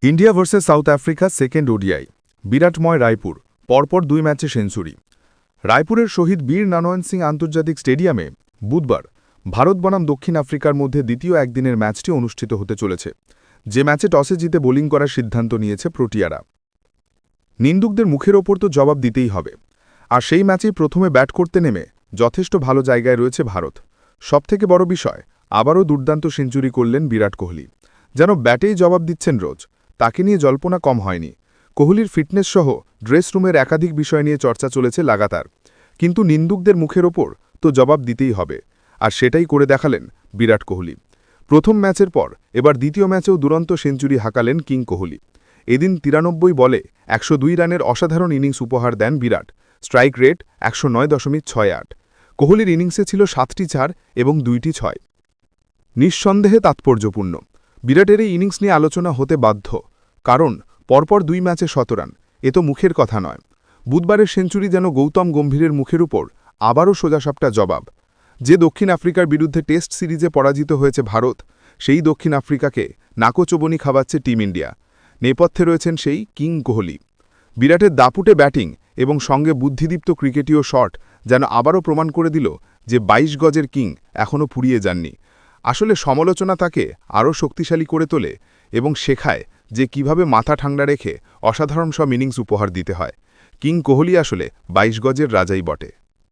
India versus South Africa second ODI বিরাটময় রায়পুর পরপর 2 ম্যাচে সেঞ্চুরি। রায়পুরের শহীদ বীর নারায়ণ সিং আন্তর্জাতিক স্টেডিয়ামে বুধবার ভারত বনাম দক্ষিণ আফ্রিকার মধ্যে দ্বিতীয় একদিনের ম্যাচটি অনুষ্ঠিত হতে চলেছে, যে ম্যাচে টসে জিতে বোলিং করার সিদ্ধান্ত নিয়েছে প্রোটিয়ারা। নিন্দুকদের মুখের ওপর তো জবাব দিতেই হবে, আর সেই ম্যাচেই প্রথমে ব্যাট করতে নেমে যথেষ্ট ভালো জায়গায় রয়েছে ভারত। সবথেকে বড় বিষয়, আবারও দুর্দান্ত সেঞ্চুরি করলেন বিরাট কোহলি, যেন ব্যাটেই জবাব দিচ্ছেন রোজ। তাকে নিয়ে জল্পনা কম হয়নি। কোহলির ফিটনেস সহ ড্রেস রুমের একাধিক বিষয় নিয়ে চর্চা চলেছে লাগাতার, কিন্তু নিন্দুকদের মুখের ওপর তো জবাব দিতেই হবে, আর সেটাই করে দেখালেন বিরাট কোহলি। প্রথম ম্যাচের পর এবার দ্বিতীয় ম্যাচেও দুরন্ত সেঞ্চুরি হাঁকালেন কিং কোহলি। এদিন 93 বলে 102 রানের অসাধারণ ইনিংস উপহার দেন বিরাট। Strike rate 109.68। কোহলির ইনিংসে ছিল 7টি 4 এবং 2টি 6। নিঃসন্দেহে তাৎপর্যপূর্ণ। বিরাটের এই ইনিংস নিয়ে আলোচনা হতে বাধ্য, কারণ পরপর 2 ম্যাচে 100 রান, এ তো মুখের কথা নয়। বুধবারের সেঞ্চুরি যেন গৌতম গম্ভীরের মুখের উপর আবারও সোজাসাপটা জবাব। যে দক্ষিণ আফ্রিকার বিরুদ্ধে টেস্ট সিরিজে পরাজিত হয়েছে ভারত, সেই দক্ষিণ আফ্রিকাকে নাকোচোবনি খাওয়াচ্ছে টিম ইন্ডিয়া। নেপথ্যে রয়েছেন সেই কিং কোহলি। বিরাটের দাপুটে ব্যাটিং এবং সঙ্গে বুদ্ধিদীপ্ত ক্রিকেটীয় শট যেন আবারও প্রমাণ করে দিল যে 22 গজের কিং এখনও ফুরিয়ে যাননি। আসলে সমালোচনা তাকে আরও শক্তিশালী করে তোলে এবং শেখায় যে কিভাবে মাথা ঠান্ডা রেখে অসাধারণ সব ইনিংস উপহার দিতে হয়। কিং কোহলি আসলে 22 গজের রাজাই বটে।